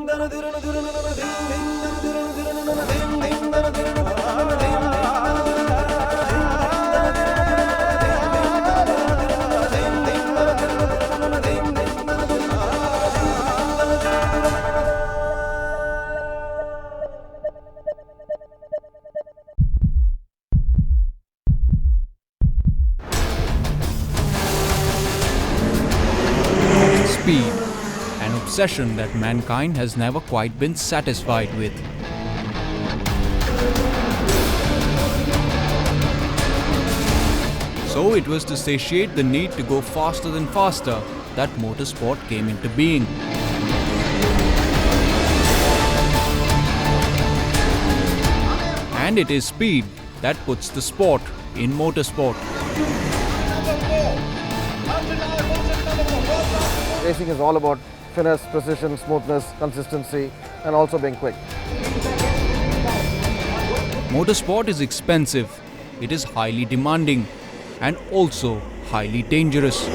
Speed, an obsession that mankind has never quite been satisfied with. So it was to satiate the need to go faster than faster that motorsport came into being. And it is speed that puts the sport in motorsport. Racing is all about finesse, precision, smoothness, consistency, and also being quick. Motorsport is expensive, it is highly demanding, and also highly dangerous.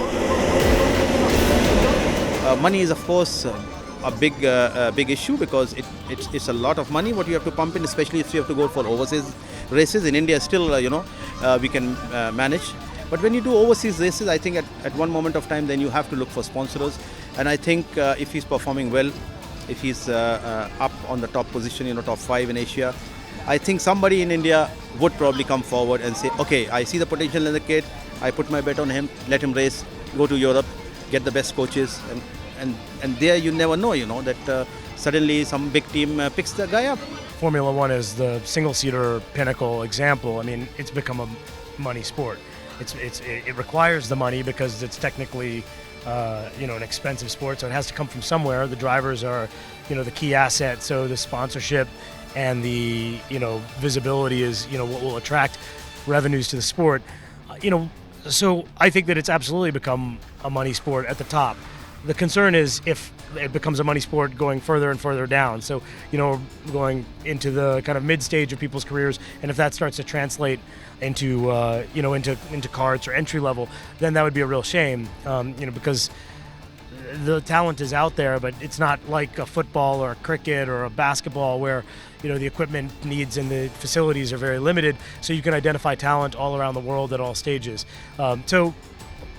Money is, of course, a big issue because it's a lot of money what you have to pump in, especially if you have to go for overseas races. In India, still, we can manage. But when you do overseas races, I think at one moment of time, then you have to look for sponsors. And I think if he's performing well, if he's up on the top position, top 5 in Asia, I think somebody in India would probably come forward and say, okay, I see the potential in the kid, I put my bet on him, let him race, go to Europe, get the best coaches, and there you never know, that suddenly some big team picks the guy up. Formula One is the single-seater pinnacle example. I mean, it's become a money sport. It requires the money because it's technically, an expensive sport, so it has to come from somewhere. The drivers are, the key asset, so the sponsorship and the, visibility is, what will attract revenues to the sport. So I think that it's absolutely become a money sport at the top. The concern is if it becomes a money sport going further and further down. So, going into the kind of mid-stage of people's careers, and if that starts to translate into, into carts or entry level, then that would be a real shame, because the talent is out there, but it's not like a football or a cricket or a basketball where, the equipment needs and the facilities are very limited, so you can identify talent all around the world at all stages. So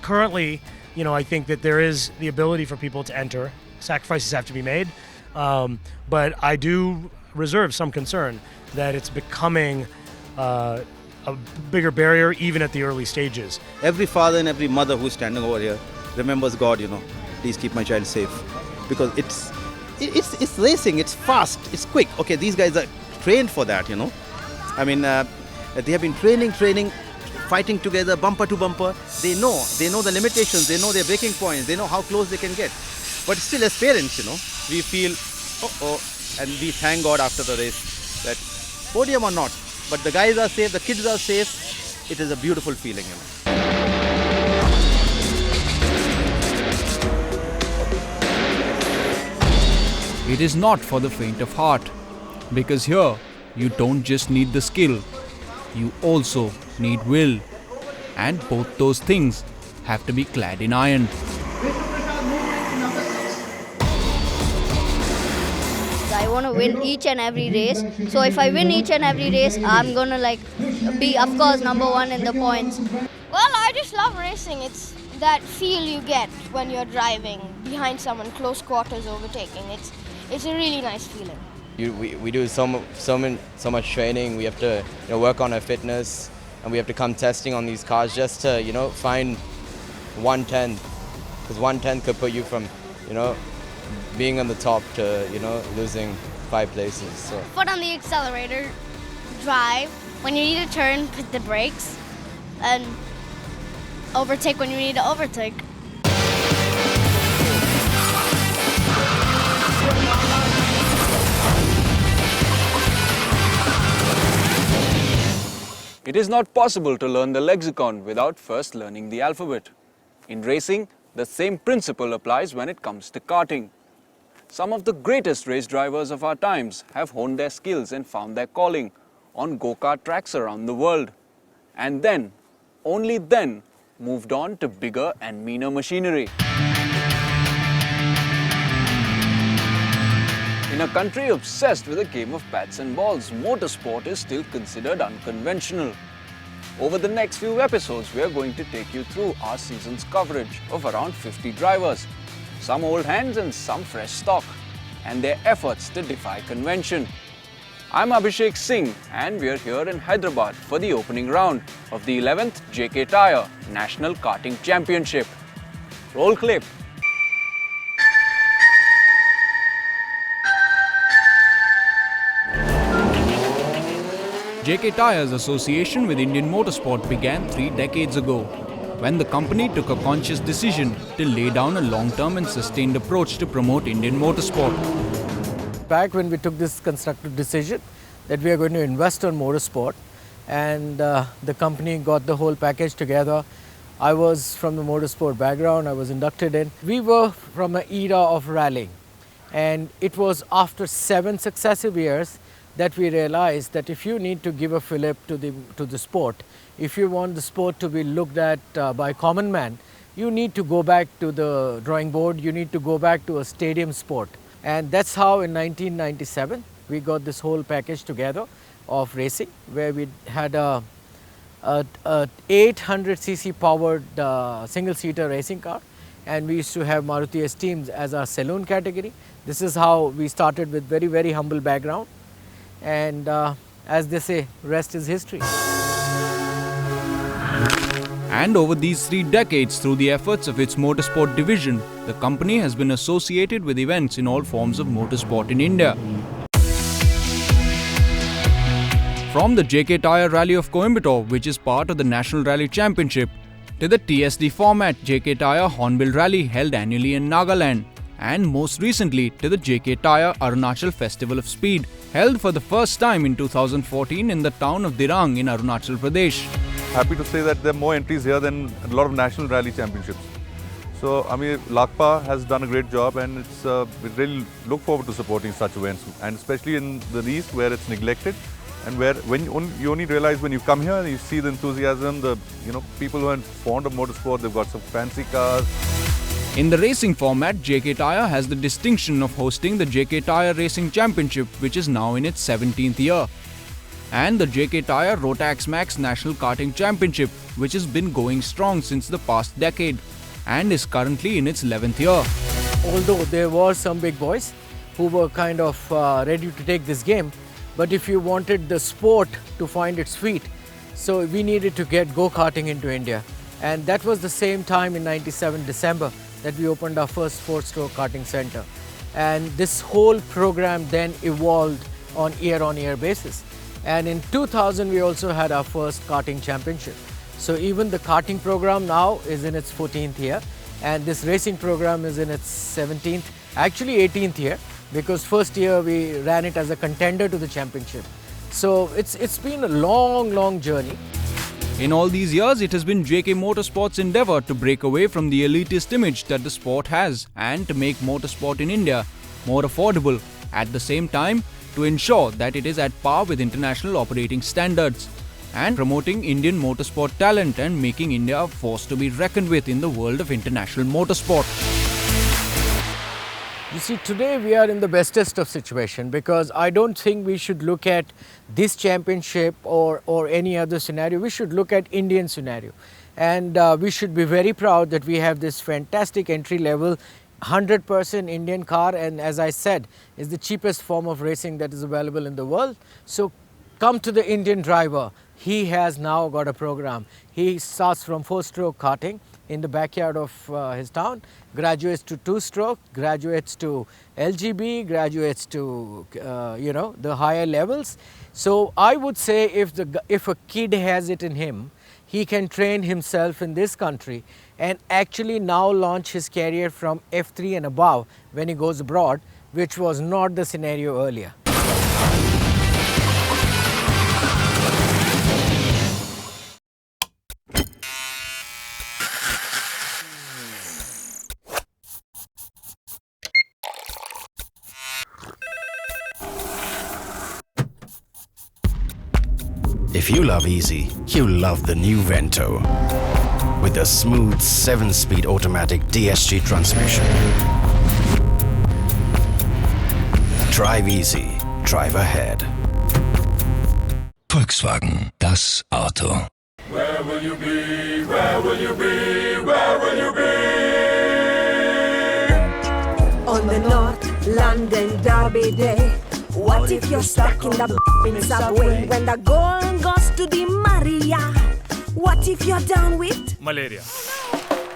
currently, I think that there is the ability for people to enter. Sacrifices have to be made, but I do reserve some concern that it's becoming a bigger barrier even at the early stages. Every father and every mother who's standing over here remembers God, please keep my child safe, because it's racing, it's fast, it's quick. Okay, these guys are trained for that, I mean, they have been training, fighting together, bumper to bumper. They know the limitations, they know their breaking points, they know how close they can get. But still, as parents, we feel, and we thank God after the race that podium or not, but the guys are safe, the kids are safe. It is a beautiful feeling, It is not for the faint of heart, because here you don't just need the skill, you also need will, and both those things have to be clad in iron. I want to win each and every race, so if I win each and every race, I'm going to be, of course, number one in the points. Well, I just love racing. It's that feel you get when you're driving behind someone, close quarters overtaking. It's a really nice feeling. We do so much training. We have to work on our fitness, and we have to come testing on these cars just to find 1/10, because 1/10 could put you from being on the top to losing 5 places. So. Foot on the accelerator, drive. When you need to turn, put the brakes, and overtake when you need to overtake. It is not possible to learn the lexicon without first learning the alphabet. In racing, the same principle applies when it comes to karting. Some of the greatest race drivers of our times have honed their skills and found their calling on go-kart tracks around the world. And then, only then, moved on to bigger and meaner machinery. In a country obsessed with a game of bats and balls, motorsport is still considered unconventional. Over the next few episodes, we are going to take you through our season's coverage of around 50 drivers, some old hands and some fresh stock, and their efforts to defy convention. I'm Abhishek Singh and we are here in Hyderabad for the opening round of the 11th JK Tyre National Karting Championship. Roll clip. JK Tyre's association with Indian motorsport began 3 decades ago, when the company took a conscious decision to lay down a long-term and sustained approach to promote Indian motorsport. Back when we took this constructive decision that we are going to invest on motorsport, and the company got the whole package together. I was from the motorsport background, I was inducted in. We were from an era of rallying, and it was after 7 successive years that we realized that if you need to give a fillip to the sport, if you want the sport to be looked at by common man, you need to go back to the drawing board, you need to go back to a stadium sport. And that's how in 1997 we got this whole package together of racing, where we had a 800cc powered single-seater racing car, and we used to have Maruti Esteems as our saloon category. This is how we started, with very, very humble background. And as they say, rest is history. And over these 3 decades, through the efforts of its motorsport division, the company has been associated with events in all forms of motorsport in India. From the JK Tyre Rally of Coimbatore, which is part of the National Rally Championship, to the TSD format JK Tyre Hornbill Rally held annually in Nagaland, and most recently to the JK Tyre Arunachal Festival of Speed, held for the first time in 2014 in the town of Dirang in Arunachal Pradesh. Happy to say that there are more entries here than a lot of national rally championships. So, I mean, LACPA has done a great job, and we really look forward to supporting such events, and especially in the East where it's neglected, and where you only realize when you come here and you see the enthusiasm, people who are fond of motorsport, they've got some fancy cars. In the racing format, JK Tyre has the distinction of hosting the JK Tyre Racing Championship, which is now in its 17th year, and the JK Tyre Rotax Max National Karting Championship, which has been going strong since the past decade and is currently in its 11th year. Although there were some big boys who were kind of ready to take this game, but if you wanted the sport to find its feet, so we needed to get go-karting into India. And that was the same time in 97 December that we opened our first 4-stroke karting center. And this whole program then evolved on year basis. And in 2000 we also had our first karting championship. So even the karting program now is in its 14th year, and this racing program is in its 17th, actually 18th year, because first year we ran it as a contender to the championship. So it's been a long journey. In all these years, it has been JK Motorsport's endeavour to break away from the elitist image that the sport has, and to make motorsport in India more affordable, at the same time to ensure that it is at par with international operating standards, and promoting Indian motorsport talent and making India a force to be reckoned with in the world of international motorsport. You see, today we are in the bestest of situation, because I don't think we should look at this championship or any other scenario. We should look at Indian scenario, and we should be very proud that we have this fantastic entry level 100% Indian car, and as I said, is the cheapest form of racing that is available in the world. So come to the Indian driver. He has now got a program. He starts from 4-stroke karting in the backyard of his town, graduates to 2-stroke, graduates to LGB, graduates to the higher levels. So I would say if a kid has it in him, he can train himself in this country and actually now launch his career from F3 and above when he goes abroad, which was not the scenario earlier. If you love easy, you'll love the new Vento. With a smooth 7-speed automatic DSG transmission. Drive easy. Drive ahead. Volkswagen, das Auto. Where will you be? Where will you be? Where will you be? On the North London Derby Day. What if you're stuck in the subway when the going goes to the Maria? What if you're down with malaria?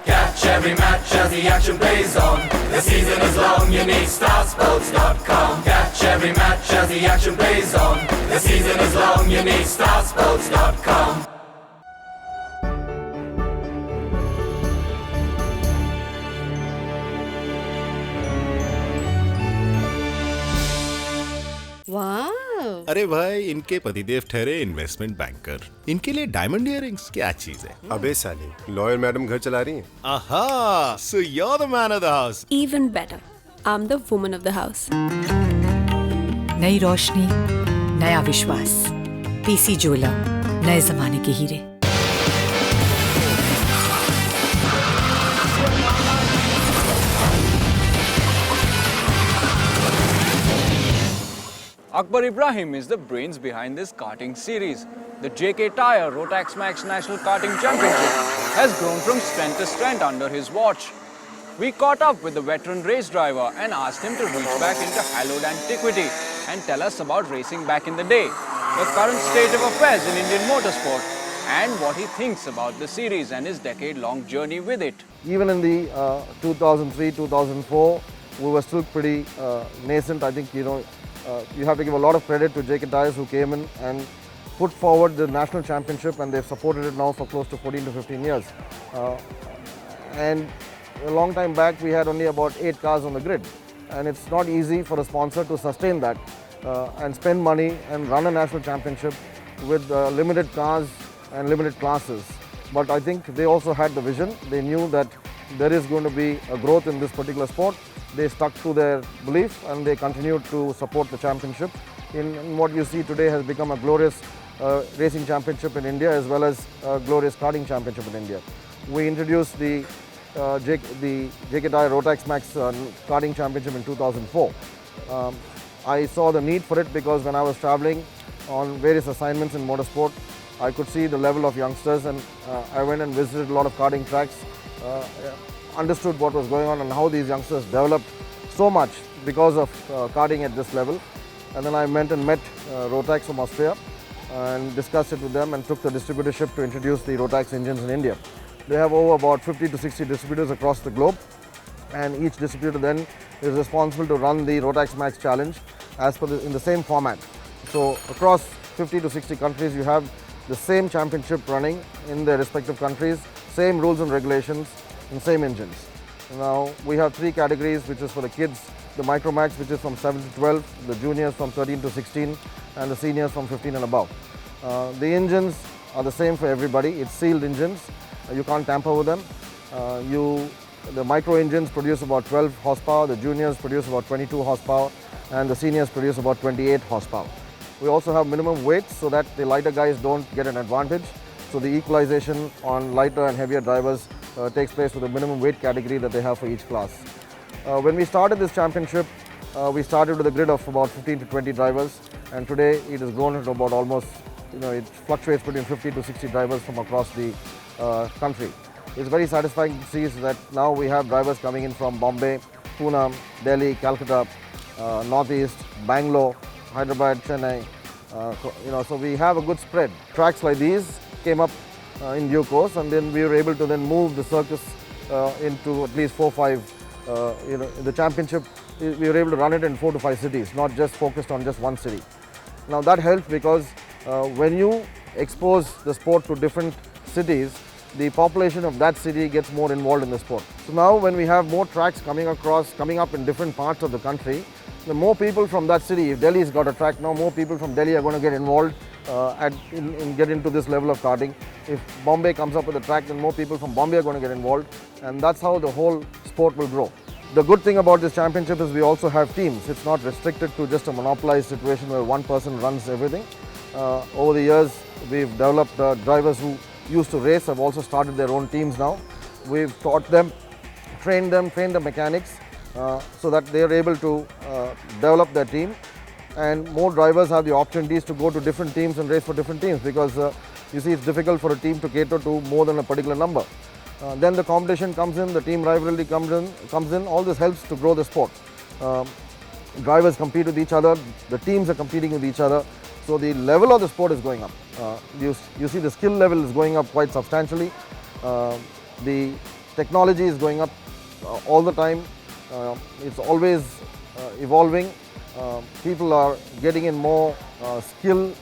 Catch every match as the action plays on. The season is long, you need starsports.com. Catch every match as the action plays on. The season is long, you need starsports.com. वाह! अरे भाई, इनके पतिदेव ठहरे investment banker, इनके लिए diamond earrings क्या चीज है? अबे साले, लॉयर मैडम घर चला रही हैं। आहा, so you're the man of the house. Even better, I'm the woman of the house. Nai Roshni, नया विश्वास, पीसी ज्वेलर, नए जमाने के हीरे। Akbar Ibrahim is the brains behind this karting series. The JK Tyre Rotax Max National Karting Championship has grown from strength to strength under his watch. We caught up with the veteran race driver and asked him to reach back into hallowed antiquity and tell us about racing back in the day, the current state of affairs in Indian motorsport, and what he thinks about the series and his decade-long journey with it. Even in the 2003-2004, we were still pretty nascent. I think, you have to give a lot of credit to JK Tyres, who came in and put forward the national championship, and they've supported it now for close to 14 to 15 years. And a long time back, we had only about 8 cars on the grid, and it's not easy for a sponsor to sustain that and spend money and run a national championship with limited cars and limited classes. But I think they also had the vision. They knew that there is going to be a growth in this particular sport. They stuck to their belief and they continued to support the championship. In what you see today has become a glorious racing championship in India, as well as a glorious karting championship in India. We introduced the JK Tyre Rotax Max karting championship in 2004. I saw the need for it because when I was traveling on various assignments in motorsport, I could see the level of youngsters, and I went and visited a lot of karting tracks, understood what was going on and how these youngsters developed so much because of karting at this level. And then I went and met Rotax from Austria and discussed it with them and took the distributorship to introduce the Rotax engines in India. They have over about 50 to 60 distributors across the globe, and each distributor then is responsible to run the Rotax Max Challenge as per in the same format. So across 50 to 60 countries, you have the same championship running in their respective countries, same rules and regulations, and same engines. Now we have 3 categories, which is for the kids: the Micromax, which is from 7 to 12, the juniors from 13 to 16, and the seniors from 15 and above. The engines are the same for everybody. It's sealed engines. You can't tamper with them. The micro engines produce about 12 horsepower, the juniors produce about 22 horsepower, and the seniors produce about 28 horsepower. We also have minimum weights so that the lighter guys don't get an advantage. So the equalization on lighter and heavier drivers takes place with the minimum weight category that they have for each class. When we started this championship, we started with a grid of about 15 to 20 drivers, and today it has grown to about almost, it fluctuates between 50 to 60 drivers from across the country. It's very satisfying to see that now we have drivers coming in from Bombay, Pune, Delhi, Calcutta, Northeast, Bangalore, Hyderabad, Chennai. So we have a good spread. Tracks like these came up in due course, and then we were able to then move the circus into at least 4 or 5. The championship, we were able to run it in 4 to 5 cities, not just focused on just one city. Now that helps because when you expose the sport to different cities, the population of that city gets more involved in the sport. So now when we have more tracks coming up in different parts of the country, the more people from that city, if Delhi's got a track, now more people from Delhi are going to get involved and get into this level of karting. If Bombay comes up with a track, then more people from Bombay are going to get involved, and that's how the whole sport will grow. The good thing about this championship is we also have teams. It's not restricted to just a monopolized situation where one person runs everything. Over the years, we've developed drivers who used to race have also started their own teams now. We've taught them, trained the mechanics, so that they are able to develop their team, and more drivers have the opportunities to go to different teams and race for different teams, because you see it's difficult for a team to cater to more than a particular number. Then the competition comes in, the team rivalry comes in. All this helps to grow the sport. Drivers compete with each other, the teams are competing with each other, so the level of the sport is going up. You see the skill level is going up quite substantially. The technology is going up all the time. It's always evolving. People are getting in more skill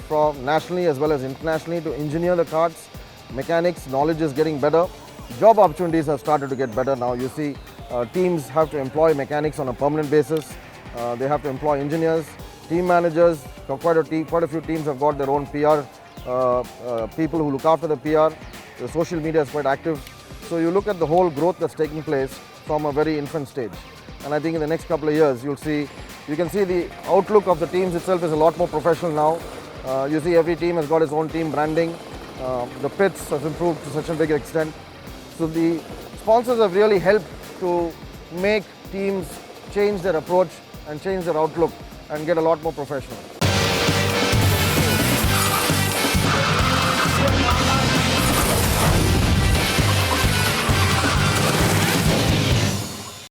from nationally as well as internationally to engineer the cars. Mechanics knowledge is getting better. Job opportunities have started to get better now. You see teams have to employ mechanics on a permanent basis. They have to employ engineers, team managers. Quite a few teams have got their own PR people who look after the PR. The social media is quite active. So you look at the whole growth that's taking place from a very infant stage. And I think in the next couple of years, you can see the outlook of the teams itself is a lot more professional now. You see every team has got its own team branding. The pits have improved to such a big extent. So the sponsors have really helped to make teams change their approach and change their outlook and get a lot more professional.